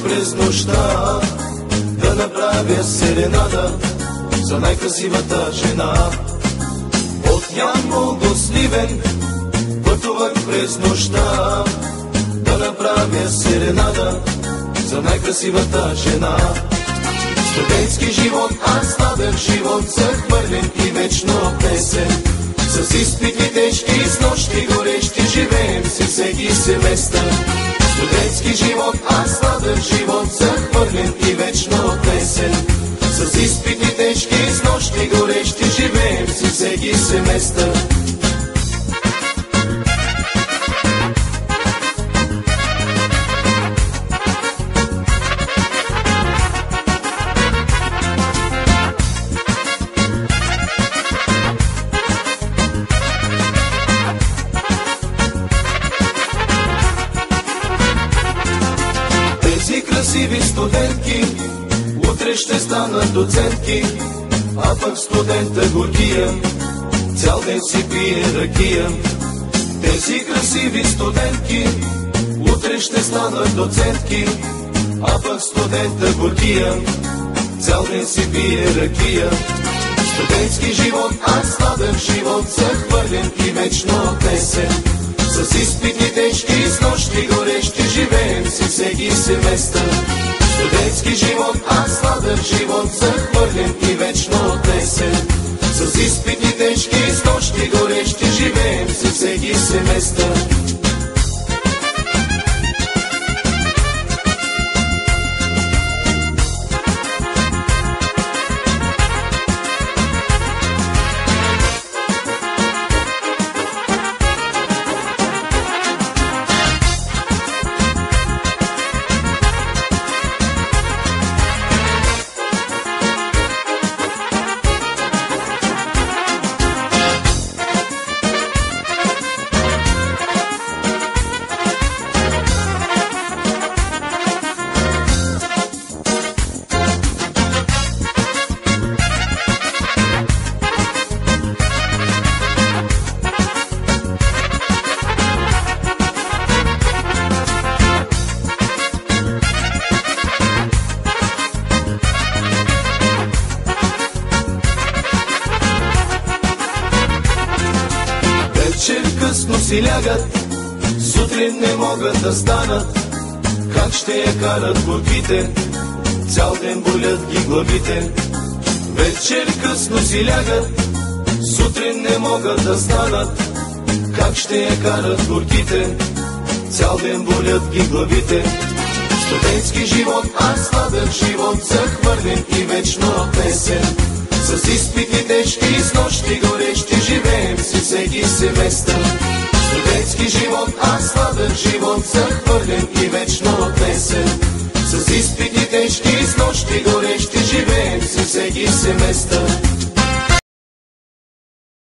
през нощта, да направя серенада за най-красивата жена. От Ямбол до Сливен пътувах през нощта, да направя серенада за най-красивата жена. Студентски живот, аз сладък живот, захвърлен и вечно песен. С изпити тежки, с нощи горещи, живеем си всеки семестър. Студентски живот, аз сладък живот, захвърлен и вечно песен. С изпити тежки, с нощи горещи, живеем си всеки семестър. Красиви студентки утре ще станат доцентки, а пък студента горкия цял ден си пие ракия. Тези красиви студентки утре ще станат доцентки, а пък студента горкия цял ден си пие ракия. Студентски живот, аз сладък живот, захвърлен и вечно песен. С изпити тежки, с нощи горещи, живеем си всеки семестър. Студентски живот, аз сладък живот, захвърлен и вечно песен. С изпити тежки, с нощи горещи, живеем си всеки семестър. Вечер късно си лягат, сутрин не могат да станат. Как ще я карат горките, цял ден болят ги главите. Вечер късно си лягат, сутрин не могат да станат. Как ще я карат горките, цял ден болят ги главите. Студентски живот, аз сладък живот, захвърлен и вечно песен. С изпити тежки, с нощи горещи, живеем си всеки семестър. Студентски живот, аз сладък живот, захвърлен и вечно песен. С изпити тежки, с нощи горещи, живеем си всеки семестър.